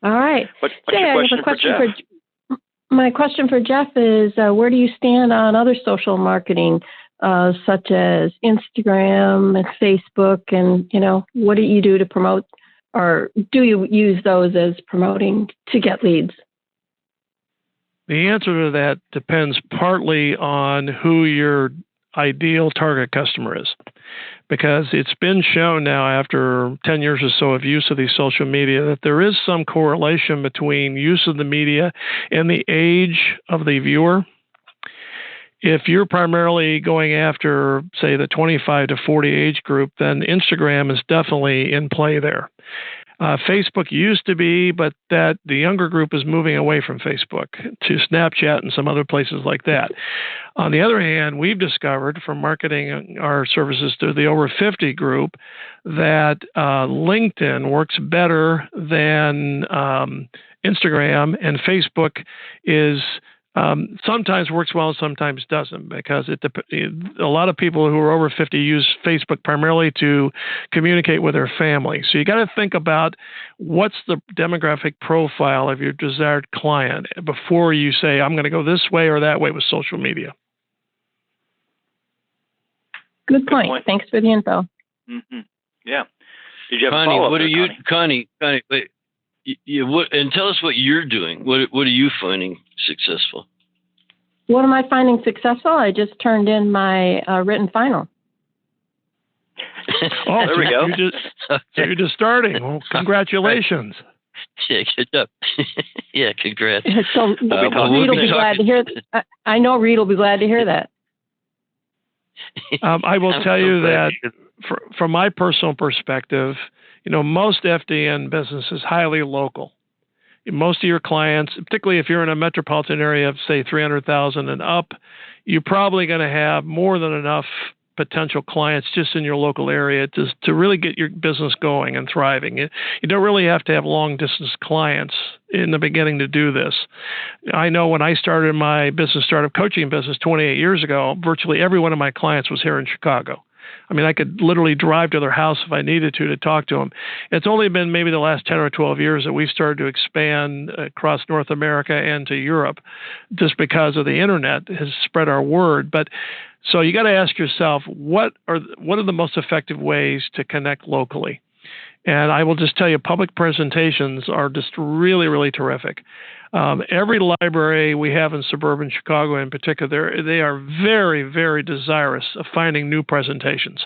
[SPEAKER 5] All right.
[SPEAKER 2] What's your question for Jeff?
[SPEAKER 5] My question for Jeff is, where do you stand on other social marketing, such as Instagram and Facebook, and, what do you do to promote, or do you use those as promoting to get leads?
[SPEAKER 4] The answer to that depends partly on who your ideal target customer is, because it's been shown now after 10 years or so of use of these social media that there is some correlation between use of the media and the age of the viewer. If you're primarily going after, say, the 25 to 40 age group, then Instagram is definitely in play there. Facebook used to be, but that the younger group is moving away from Facebook to Snapchat and some other places like that. On the other hand, we've discovered from marketing our services to the over 50 group that LinkedIn works better than Instagram, and Facebook is sometimes works well, sometimes doesn't, because a lot of people who are over 50 use Facebook primarily to communicate with their family. So you got to think about what's the demographic profile of your desired client before you say, I'm going to go this way or that way with social media.
[SPEAKER 5] Good point. Thanks for the info.
[SPEAKER 2] Yeah. Did you have
[SPEAKER 3] Connie,
[SPEAKER 2] a follow-up
[SPEAKER 3] what are you,
[SPEAKER 2] Connie?
[SPEAKER 3] Connie, wait. And tell us what you're doing. What are you finding successful?
[SPEAKER 5] What am I finding successful? I just turned in my written final.
[SPEAKER 4] Oh,
[SPEAKER 2] there we go.
[SPEAKER 4] So you're just starting. Well, congratulations.
[SPEAKER 3] Yeah, good job. Yeah, congrats.
[SPEAKER 5] So Reed will be glad to hear. I know Reed will be glad to hear that.
[SPEAKER 4] I will tell you that from my personal perspective, most FDN business is highly local. Most of your clients, particularly if you're in a metropolitan area of, say, 300,000 and up, you're probably going to have more than enough potential clients just in your local area to really get your business going and thriving. You don't really have to have long-distance clients in the beginning to do this. I know when I started my business startup coaching business 28 years ago, virtually every one of my clients was here in Chicago. I mean, I could literally drive to their house if I needed to talk to them. It's only been maybe the last 10 or 12 years that we've started to expand across North America and to Europe, just because of the internet has spread our word. But so you got to ask yourself, what are the most effective ways to connect locally? And I will just tell you, public presentations are just really, really terrific. Every library we have in suburban Chicago in particular, they are very, very desirous of finding new presentations.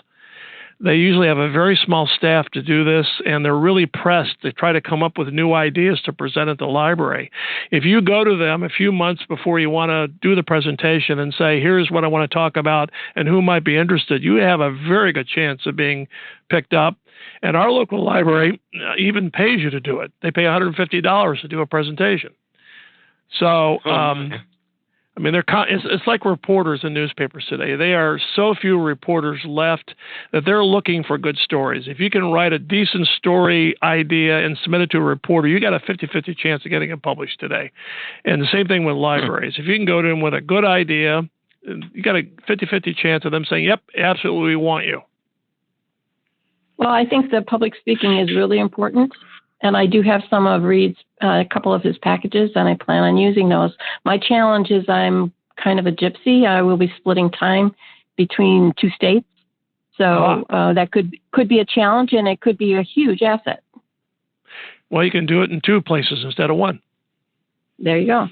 [SPEAKER 4] They usually have a very small staff to do this, and they're really pressed to try to come up with new ideas to present at the library. If you go to them a few months before you want to do the presentation and say, here's what I want to talk about and who might be interested, you have a very good chance of being picked up. And our local library even pays you to do it. They pay $150 to do a presentation. So, I mean, it's like reporters in newspapers today. They are so few reporters left that they're looking for good stories. If you can write a decent story idea and submit it to a reporter, you got a 50-50 chance of getting it published today. And the same thing with libraries. If you can go to them with a good idea, you got a 50-50 chance of them saying, yep, absolutely, we want you.
[SPEAKER 5] Well, I think the public speaking is really important. And I do have some of Reed's, a couple of his packages, and I plan on using those. My challenge is I'm kind of a gypsy. I will be splitting time between 2 states. So that could be a challenge, and it could be a huge asset.
[SPEAKER 4] Well, you can do it in 2 places instead of 1.
[SPEAKER 5] There you go.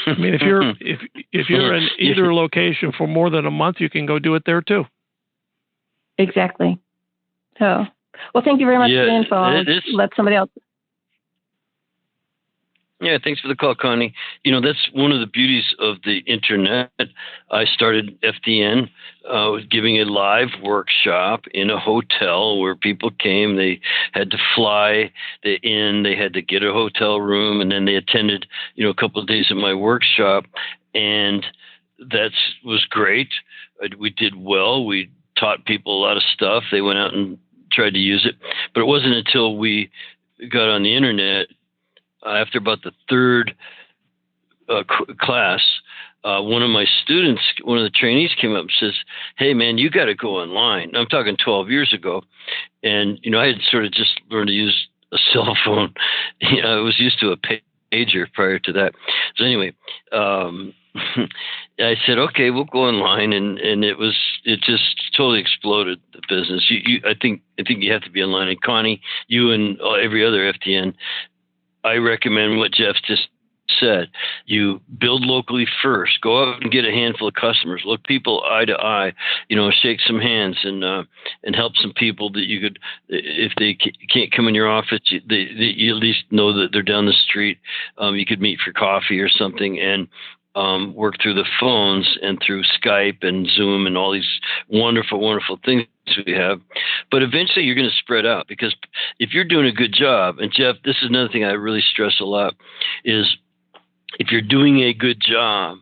[SPEAKER 4] I mean, if you're in either location for more than a month, you can go do it there too.
[SPEAKER 5] Exactly. So, well, thank you very much for the info. I'll let somebody else.
[SPEAKER 3] Yeah, thanks for the call, Connie. You know, that's one of the beauties of the internet. I started FDN giving a live workshop in a hotel where people came. They had to fly in, they had to get a hotel room, and then they attended, a couple of days at my workshop. And that was great. We did well. We taught people a lot of stuff. They went out and tried to use it. But it wasn't until we got on the internet, after about the 3rd class, one of my students, one of the trainees came up and says, hey, man, you got to go online. I'm talking 12 years ago. And, I had sort of just learned to use a cell phone. I was used to a pager prior to that. So anyway, I said, okay, we'll go online. And it just totally exploded the business. I think you have to be online. And Connie, you and every other FTN, I recommend what Jeff just said. You build locally first. Go out and get a handful of customers. Look people eye to eye. Shake some hands and help some people that you could, if they can't come in your office, you at least know that they're down the street. You could meet for coffee or something and work through the phones and through Skype and Zoom and all these wonderful, wonderful things we have. But eventually you're going to spread out, because if you're doing a good job, and Jeff, this is another thing I really stress a lot, is if you're doing a good job,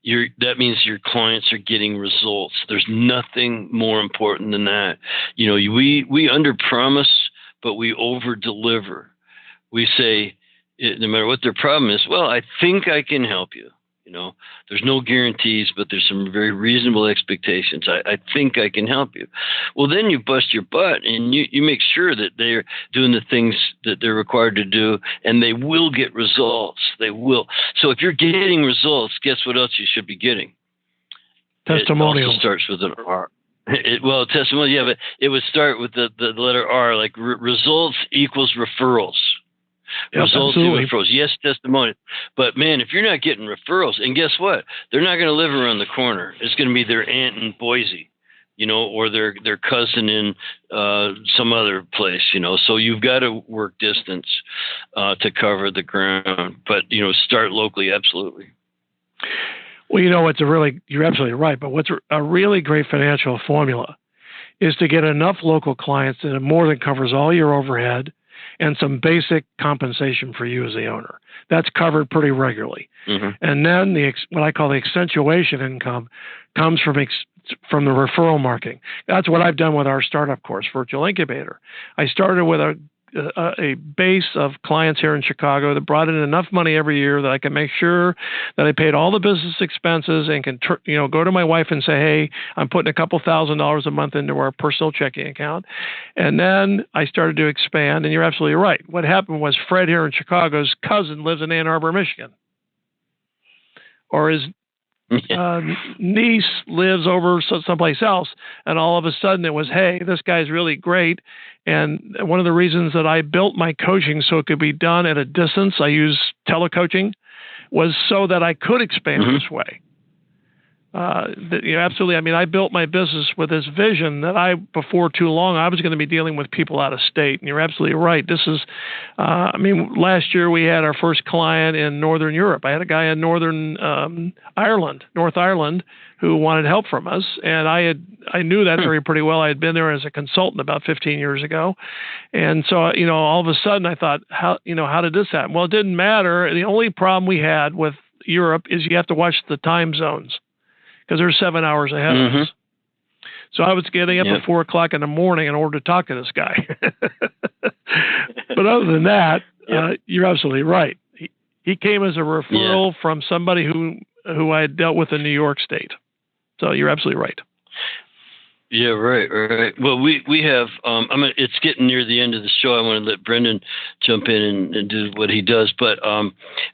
[SPEAKER 3] that means your clients are getting results. There's nothing more important than that. We under-promise, but we over-deliver. We say, no matter what their problem is, well, I think I can help you. There's no guarantees, but there's some very reasonable expectations. I think I can help you. Well, then you bust your butt and you make sure that they're doing the things that they're required to do, and they will get results. They will. So if you're getting results, guess what else you should be getting?
[SPEAKER 4] Testimonial.
[SPEAKER 3] It also starts with an R. Testimonial, yeah, but it would start with the letter R, like results equals referrals.
[SPEAKER 4] Yep,
[SPEAKER 3] Results
[SPEAKER 4] absolutely.
[SPEAKER 3] and referrals. Yes, testimony. But man, if you're not getting referrals, and guess what? They're not going to live around the corner. It's going to be their aunt in Boise, or their cousin in some other place, So you've got to work distance to cover the ground. But, start locally, absolutely.
[SPEAKER 4] Well, you're absolutely right. But what's a really great financial formula is to get enough local clients that it more than covers all your overhead and some basic compensation for you as the owner. That's covered pretty regularly. Mm-hmm. And then what I call the accentuation income comes from the referral marketing. That's what I've done with our startup course, Virtual Incubator. I started with a base of clients here in Chicago that brought in enough money every year that I can make sure that I paid all the business expenses and can go to my wife and say, hey, I'm putting a couple $1,000s a month into our personal checking account. And then I started to expand, and you're absolutely right. What happened was Fred here in Chicago's cousin lives in Ann Arbor, Michigan. Or his niece lives over someplace else, and all of a sudden it was, hey, this guy's really great. And one of the reasons that I built my coaching so it could be done at a distance, I use telecoaching, was so that I could expand this way. Absolutely. I mean, I built my business with this vision that before too long, I was going to be dealing with people out of state. And you're absolutely right. This is, last year we had our first client in Northern Europe. I had a guy in North Ireland, who wanted help from us. And I knew that area pretty well. I had been there as a consultant about 15 years ago. And so, all of a sudden I thought, how did this happen? Well, it didn't matter. The only problem we had with Europe is you have to watch the time zones, because they're 7 hours ahead of us. So I was getting up at 4 o'clock in the morning in order to talk to this guy. But other than that, you're absolutely right. He came as a referral from somebody who I had dealt with in New York State. So you're absolutely right.
[SPEAKER 3] Yeah, right. Well, we have. It's getting near the end of the show. I want to let Brendan jump in and do what he does. But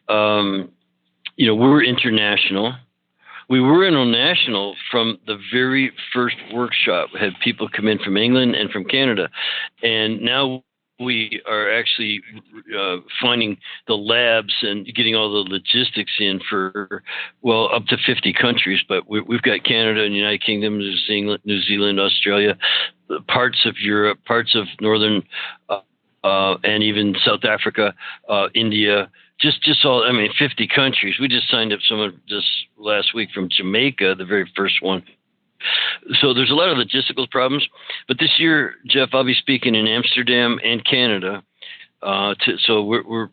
[SPEAKER 3] we're international. We were international from the very first workshop. We had people come in from England and from Canada, and now we are actually finding the labs and getting all the logistics in for, up to 50 countries. But we've got Canada and United Kingdom, New Zealand, Australia, parts of Europe, parts of Northern and even South Africa, India. Just all, 50 countries. We just signed up someone just last week from Jamaica, the very first one. So there's a lot of logistical problems. But this year, Jeff, I'll be speaking in Amsterdam and Canada. So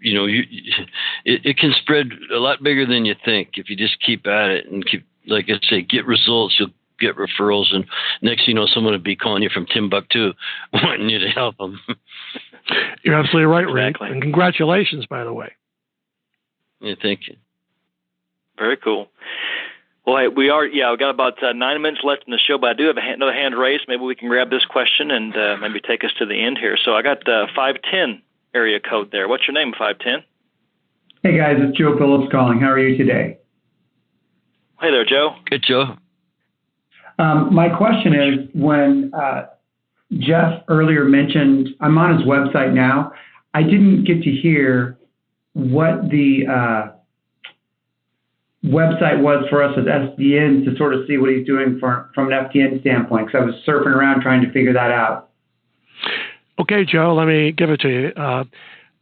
[SPEAKER 3] it can spread a lot bigger than you think if you just keep at it and keep, like I say, get results. You'll get referrals, and next thing you know, someone will be calling you from Timbuktu wanting you to help them.
[SPEAKER 4] You're absolutely right, Rick. Exactly. And congratulations, by the way.
[SPEAKER 3] Yeah, thank you.
[SPEAKER 2] Very cool. Well, hey, we've got about 9 minutes left in the show, but I do have another hand raised. Maybe we can grab this question and maybe take us to the end here. So I got 510 area code there. What's your name, 510?
[SPEAKER 6] Hey, guys, it's Joe Phillips calling. How are you today?
[SPEAKER 2] Hey there, Joe.
[SPEAKER 3] Good, Joe.
[SPEAKER 6] My question is, when Jeff earlier mentioned, I'm on his website now, I didn't get to hear what the website was for us as FDNs to sort of see what he's doing from an FDN standpoint, because I was surfing around trying to figure that out.
[SPEAKER 4] Okay, Joe, let me give it to you.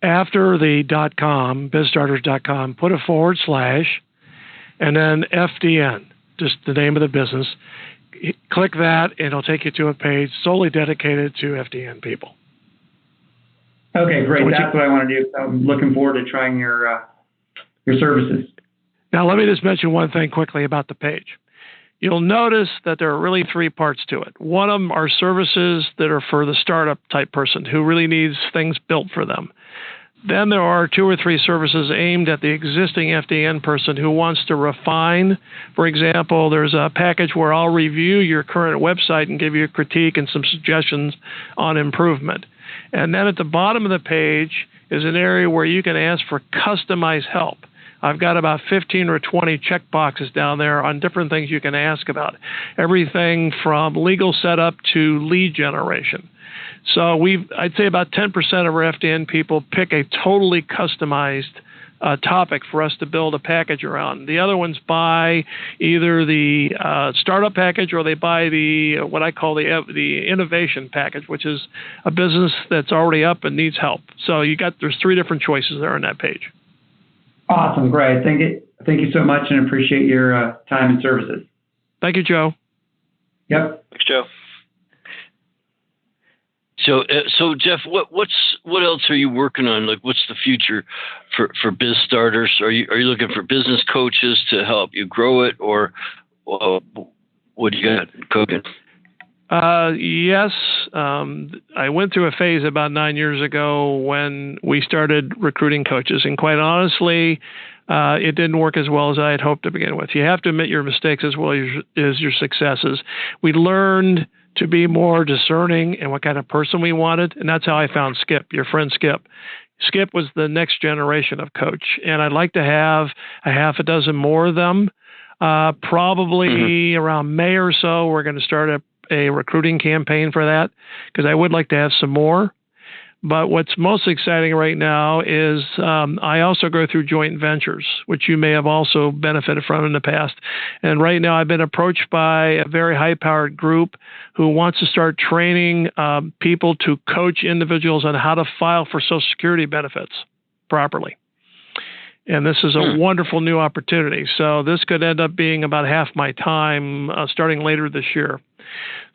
[SPEAKER 4] After the .com, bizstarters.com, put a / and then FDN, just the name of the business. Click that, and it'll take you to a page solely dedicated to FDN people.
[SPEAKER 6] Okay, great. That's what I want to do. I'm looking forward to trying your services.
[SPEAKER 4] Now, let me just mention one thing quickly about the page. You'll notice that there are really 3 parts to it. One of them are services that are for the startup type person who really needs things built for them. Then there are 2 or 3 services aimed at the existing FDN person who wants to refine. For example, there's a package where I'll review your current website and give you a critique and some suggestions on improvement. And then at the bottom of the page is an area where you can ask for customized help. I've got about 15 or 20 checkboxes down there on different things you can ask about. Everything from legal setup to lead generation. So I'd say about 10% of our FDN people pick a totally customized topic for us to build a package around. The other ones buy either the startup package or they buy the what I call the innovation package, which is a business that's already up and needs help. So there's 3 different choices there on that page.
[SPEAKER 6] Awesome, great. Thank you so much, and appreciate your time and services.
[SPEAKER 4] Thank you, Joe.
[SPEAKER 6] Yep.
[SPEAKER 2] Thanks, Joe.
[SPEAKER 3] So Jeff, what else are you working on? Like, what's the future for Biz Starters? Are you looking for business coaches to help you grow it, or what do you got cooking?
[SPEAKER 4] Yes. I went through a phase about 9 years ago when we started recruiting coaches, and quite honestly, it didn't work as well as I had hoped to begin with. You have to admit your mistakes as well as your successes. We learned to be more discerning and what kind of person we wanted, and that's how I found Skip, your friend Skip. Skip was the next generation of coach, and I'd like to have a half a dozen more of them. Probably around May or so, we're going to start a recruiting campaign for that, because I would like to have some more. But what's most exciting right now is I also go through joint ventures, which you may have also benefited from in the past. And right now I've been approached by a very high-powered group who wants to start training people to coach individuals on how to file for Social Security benefits properly. And this is a wonderful new opportunity. So this could end up being about half my time starting later this year.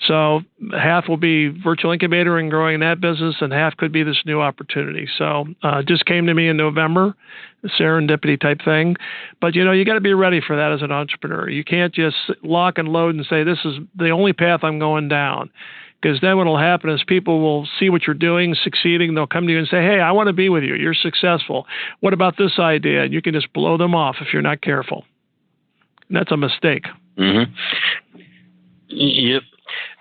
[SPEAKER 4] So half will be virtual incubator and growing that business, and half could be this new opportunity. So it just came to me in November, a serendipity type thing. But, you got to be ready for that as an entrepreneur. You can't just lock and load and say, this is the only path I'm going down. Because then what will happen is people will see what you're doing, succeeding. They'll come to you and say, hey, I want to be with you. You're successful. What about this idea? And you can just blow them off if you're not careful. And that's a mistake.
[SPEAKER 3] Mm-hmm. Yep.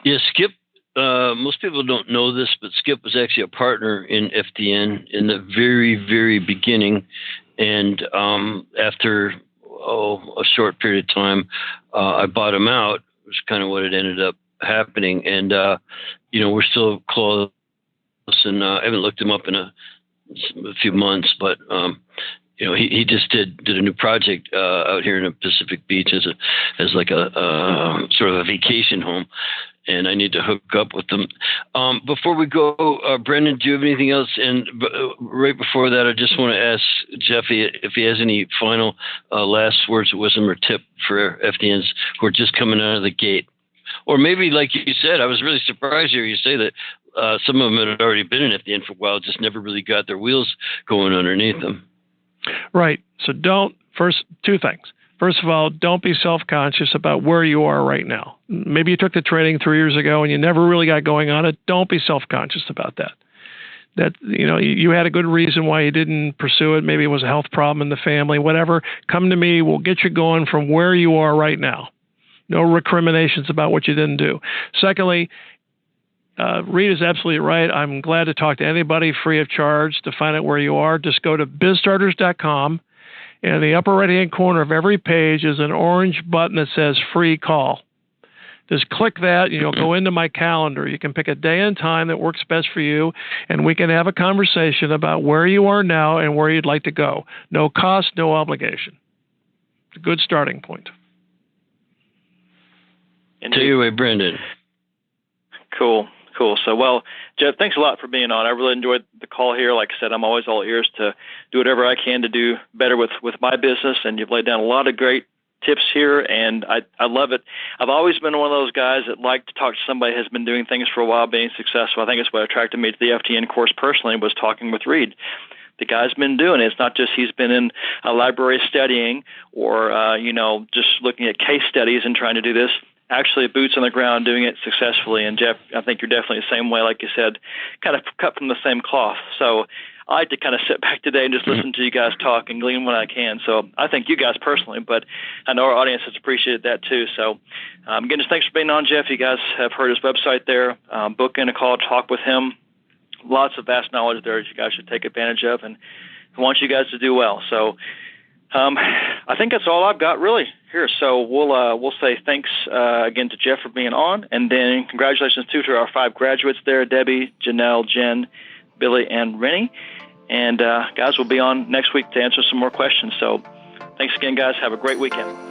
[SPEAKER 3] Yeah, Skip, most people don't know this, but Skip was actually a partner in FDN in the very, very beginning. And after a short period of time, I bought him out, which is kind of what it ended up happening. And, we're still close, and I haven't looked him up in a few months, but, he just did a new project out here in the Pacific Beach as like a sort of a vacation home, and I need to hook up with them. Before we go, Brendan, do you have anything else? And right before that, I just want to ask Jeff if he has any final last words of wisdom or tip for FDNs who are just coming out of the gate. Or maybe, like you said, I was really surprised to hear you say that some of them had already been in FDN for a while, just never really got their wheels going underneath them.
[SPEAKER 4] Right. So two things. First of all, don't be self-conscious about where you are right now. Maybe you took the training 3 years ago and you never really got going on it. Don't be self-conscious about that. That, you had a good reason why you didn't pursue it. Maybe it was a health problem in the family, whatever. Come to me. We'll get you going from where you are right now. No recriminations about what you didn't do. Secondly, Reed is absolutely right. I'm glad to talk to anybody free of charge to find out where you are. Just go to bizstarters.com, and in the upper right-hand corner of every page is an orange button that says free call. Just click that, and you'll go into my calendar. You can pick a day and time that works best for you, and we can have a conversation about where you are now and where you'd like to go. No cost, no obligation. It's a good starting point.
[SPEAKER 3] Take it away, Brendan.
[SPEAKER 2] Cool. So, Jeff, thanks a lot for being on. I really enjoyed the call here. Like I said, I'm always all ears to do whatever I can to do better with my business, and you've laid down a lot of great tips here, and I love it. I've always been one of those guys that like to talk to somebody who has been doing things for a while, being successful. I think it's what attracted me to the FTN course personally, was talking with Reed. The guy's been doing it. It's not just he's been in a library studying or, just looking at case studies and trying to do this. Actually, boots on the ground doing it successfully. And Jeff, I think you're definitely the same way, like you said, kind of cut from the same cloth. So I like to kind of sit back today and just listen to you guys talk and glean when I can. So I thank you guys personally, but I know our audience has appreciated that too. So again, just thanks for being on, Jeff. You guys have heard his website there. Book in a call, talk with him. Lots of vast knowledge there that you guys should take advantage of, and I want you guys to do well. So I think that's all I've got really here. So we'll say thanks again to Jeff for being on, and then congratulations too to our 5 graduates there: Debbie, Janelle, Jen, Billy, and Rennie. And guys, we'll be on next week to answer some more questions. So thanks again, guys. Have a great weekend.